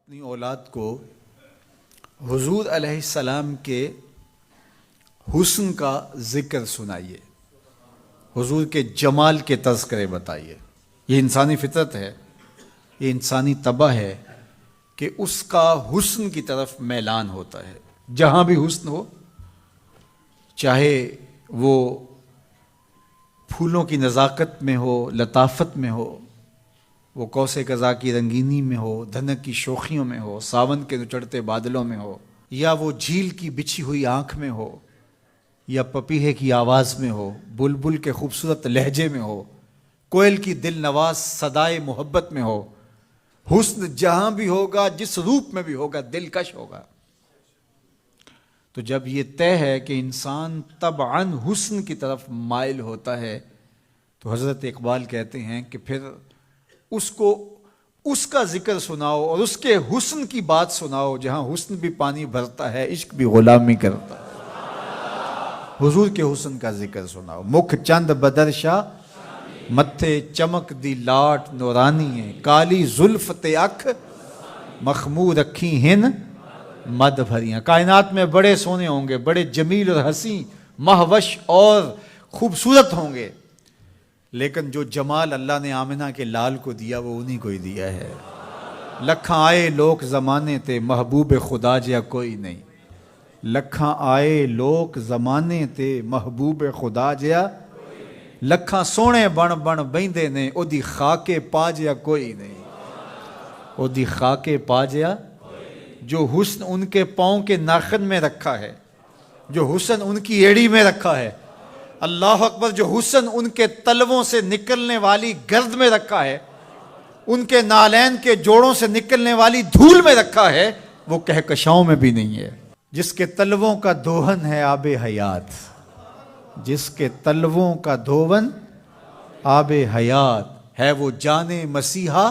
اپنی اولاد کو حضور علیہ السلام کے حسن کا ذکر سنائیے، حضور کے جمال کے تذکرے بتائیے۔ یہ انسانی فطرت ہے، یہ انسانی طبع ہے کہ اس کا حسن کی طرف میلان ہوتا ہے۔ جہاں بھی حسن ہو، چاہے وہ پھولوں کی نزاکت میں ہو، لطافت میں ہو، وہ کوسے قضا کی رنگینی میں ہو، دھنک کی شوخیوں میں ہو، ساون کے چڑھتے بادلوں میں ہو، یا وہ جھیل کی بچھی ہوئی آنکھ میں ہو، یا پپیہے کی آواز میں ہو، بلبل کے خوبصورت لہجے میں ہو، کوئل کی دل نواز صدائے محبت میں ہو، حسن جہاں بھی ہوگا، جس روپ میں بھی ہوگا، دلکش ہوگا۔ تو جب یہ طے ہے کہ انسان طبعاً حسن کی طرف مائل ہوتا ہے، تو حضرت اقبال کہتے ہیں کہ پھر اس کو اس کا ذکر سناؤ اور اس کے حسن کی بات سناؤ، جہاں حسن بھی پانی بھرتا ہے، عشق بھی غلامی کرتا ہے۔ حضور کے حسن کا ذکر سناؤ۔ مکھ چند بدرشا متھے چمک دی لاٹ نورانی ہے، کالی زلف تے اکھ مخمور رکھی ہن مد بھریاں۔ کائنات میں بڑے سونے ہوں گے، بڑے جمیل اور حسین، مہوش اور خوبصورت ہوں گے، لیکن جو جمال اللہ نے آمنہ کے لال کو دیا وہ انہی کو ہی دیا ہے۔ لکھاں آئے لوک زمانے تے محبوب خدا جیا کوئی نہیں، لکھاں آئے لوک زمانے تے محبوب خدا جیا، لکھاں سونے بن بن بیندے نے او دی خاکے پا جیا کوئی نہیں، او دی خاکے پا جیا۔ جو حسن ان کے پاؤں کے ناخن میں رکھا ہے، جو حسن ان کی ایڑی میں رکھا ہے، اللہ اکبر، جو حسن ان کے تلووں سے نکلنے والی گرد میں رکھا ہے، ان کے نالین کے جوڑوں سے نکلنے والی دھول میں رکھا ہے، وہ کہکشاؤں میں بھی نہیں ہے۔ جس کے تلووں کا دھون ہے آب حیات، جس کے تلووں کا دھون آب حیات ہے، وہ جان مسیحا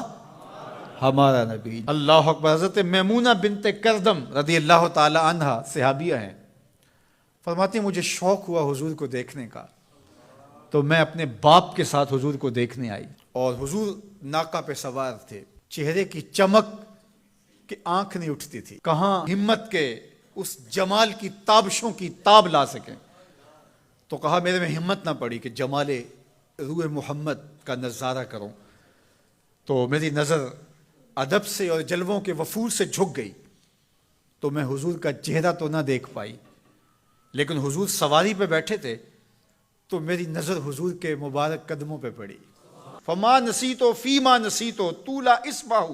ہمارا نبی۔ اللہ اکبر۔ حضرت میمونہ بنت کردم رضی اللہ تعالی عنہ صحابیہ ہیں، فرماتی ہیں مجھے شوق ہوا حضور کو دیکھنے کا، تو میں اپنے باپ کے ساتھ حضور کو دیکھنے آئی، اور حضور ناقہ پہ سوار تھے، چہرے کی چمک کہ آنکھ نہیں اٹھتی تھی، کہاں ہمت کے اس جمال کی تابشوں کی تاب لا سکیں۔ تو کہا میرے میں ہمت نہ پڑی کہ جمال روح محمد کا نظارہ کروں، تو میری نظر ادب سے اور جلووں کے وفور سے جھک گئی، تو میں حضور کا چہرہ تو نہ دیکھ پائی، لیکن حضور سواری پہ بیٹھے تھے تو میری نظر حضور کے مبارک قدموں پہ پڑی۔ فما نسیتو فیما نسیتو طولا اصبعہ،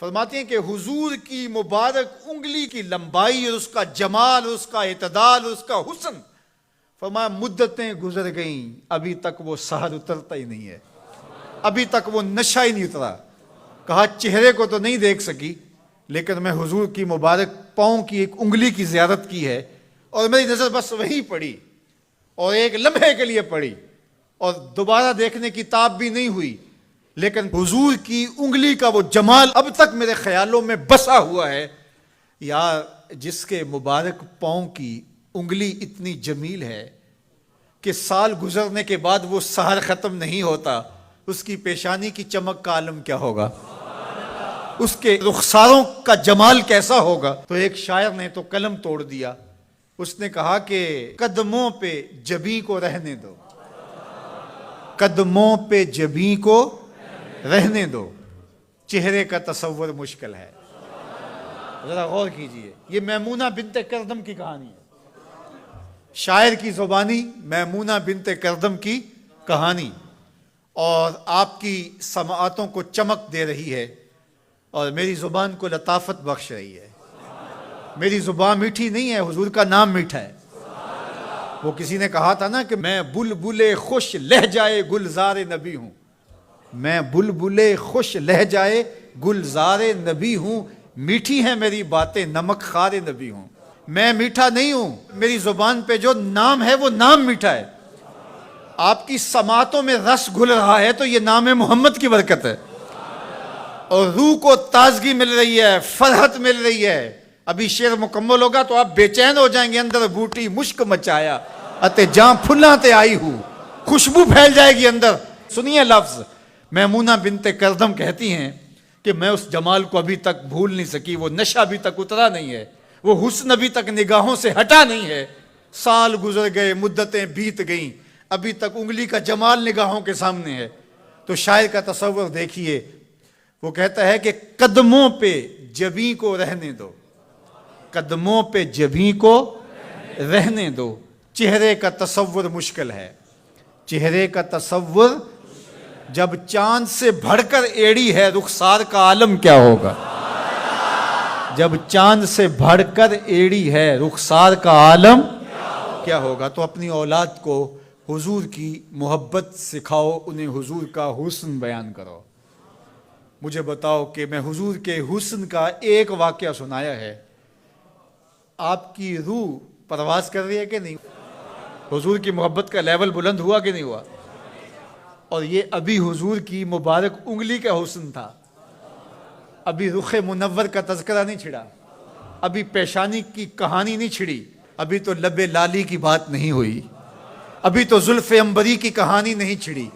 فرماتے ہیں کہ حضور کی مبارک انگلی کی لمبائی اور اس کا جمال اور اس کا اعتدال اور اس کا حسن، فرمایا مدتیں گزر گئیں، ابھی تک وہ سحر اترتا ہی نہیں ہے، ابھی تک وہ نشہ ہی نہیں اترا۔ کہا چہرے کو تو نہیں دیکھ سکی، لیکن میں حضور کی مبارک پاؤں کی ایک انگلی کی زیارت کی ہے، اور میری نظر بس وہی پڑی، اور ایک لمحے کے لیے پڑی، اور دوبارہ دیکھنے کی تاب بھی نہیں ہوئی، لیکن حضور کی انگلی کا وہ جمال اب تک میرے خیالوں میں بسا ہوا ہے۔ یار جس کے مبارک پاؤں کی انگلی اتنی جمیل ہے کہ سال گزرنے کے بعد وہ سحر ختم نہیں ہوتا، اس کی پیشانی کی چمک کا عالم کیا ہوگا، اس کے رخساروں کا جمال کیسا ہوگا۔ تو ایک شاعر نے تو قلم توڑ دیا، اس نے کہا کہ قدموں پہ جبیں کو رہنے دو، قدموں پہ جبیں کو رہنے دو، چہرے کا تصور مشکل ہے۔ ذرا غور کیجئے، یہ میمونہ بنت کردم کی کہانی ہے، شاعر کی زبانی میمونہ بنت کردم کی کہانی، اور آپ کی سماعتوں کو چمک دے رہی ہے اور میری زبان کو لطافت بخش رہی ہے۔ میری زبان میٹھی نہیں ہے، حضور کا نام میٹھا ہے۔ وہ کسی نے کہا تھا نا کہ میں بلبل خوش لہجائے گلزار نبی ہوں، میں بلبل خوش لہجائے گلزار نبی ہوں، میٹھی ہیں میری باتیں نمک خار نبی ہوں۔ میں میٹھا نہیں ہوں، میری زبان پہ جو نام ہے وہ نام میٹھا ہے۔ آپ کی سماعتوں میں رس گھل رہا ہے تو یہ نام محمد کی برکت ہے، اور روح کو تازگی مل رہی ہے، فرحت مل رہی ہے۔ ابھی شعر مکمل ہوگا تو آپ بے چین ہو جائیں گے۔ اندر بوٹی مشک مچایا اتے جاں پھلاں تے آئی ہوں، خوشبو پھیل جائے گی اندر۔ سنیے لفظ، میمونہ بنت کردم کہتی ہیں کہ میں اس جمال کو ابھی تک بھول نہیں سکی، وہ نشہ ابھی تک اترا نہیں ہے، وہ حسن ابھی تک نگاہوں سے ہٹا نہیں ہے، سال گزر گئے، مدتیں بیت گئیں، ابھی تک انگلی کا جمال نگاہوں کے سامنے ہے۔ تو شاعر کا تصور دیکھیے، وہ کہتا ہے کہ قدموں پہ جبیں کو رہنے دو، قدموں پہ جبیں کو رہنے دو، چہرے کا تصور مشکل ہے، چہرے کا تصور، جب چاند سے بڑھ کر ایڑی ہے رخسار کا عالم کیا ہوگا، جب چاند سے بڑھ کر ایڑی ہے رخسار کا عالم کیا ہوگا۔ تو اپنی اولاد کو حضور کی محبت سکھاؤ، انہیں حضور کا حسن بیان کرو۔ مجھے بتاؤ کہ میں حضور کے حسن کا ایک واقعہ سنایا ہے، آپ کی روح پرواز کر رہی ہے کہ نہیں؟ حضور کی محبت کا لیول بلند ہوا کہ نہیں ہوا؟ اور یہ ابھی حضور کی مبارک انگلی کا حسن تھا، ابھی رخ منور کا تذکرہ نہیں چھڑا، ابھی پیشانی کی کہانی نہیں چھڑی، ابھی تو لب لالی کی بات نہیں ہوئی، ابھی تو زلف عنبری کی کہانی نہیں چھڑی،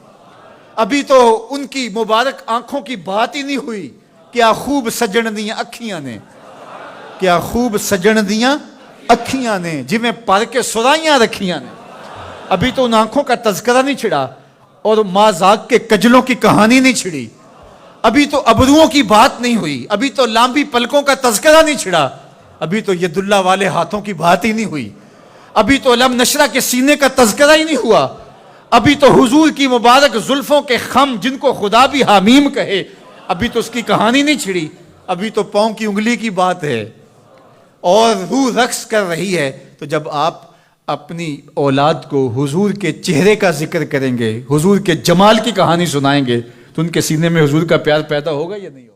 ابھی تو ان کی مبارک آنکھوں کی بات ہی نہیں ہوئی۔ کیا خوب سجن دیاں اکھیاں نے، کیا خوب سجن دیاں اکھیاں نے، جویں پر کے سرائیاں رکھیاں نے، ابھی تو ان آنکھوں کا تذکرہ نہیں چھڑا، اور مازاق کے کجلوں کی کہانی نہیں چھڑی، ابھی تو ابروؤں کی بات نہیں ہوئی، ابھی تو لامبی پلکوں کا تذکرہ نہیں چھڑا، ابھی تو ید اللہ والے ہاتھوں کی بات ہی نہیں ہوئی، ابھی تو علم نشرہ کے سینے کا تذکرہ ہی نہیں ہوا، ابھی تو حضور کی مبارک زلفوں کے خم جن کو خدا بھی حمیم کہے، ابھی تو اس کی کہانی نہیں چھڑی، ابھی تو پاؤں کی انگلی کی بات ہے، اور روح رقص کر رہی ہے۔ تو جب آپ اپنی اولاد کو حضور کے چہرے کا ذکر کریں گے، حضور کے جمال کی کہانی سنائیں گے، تو ان کے سینے میں حضور کا پیار پیدا ہوگا یا نہیں ہوگا؟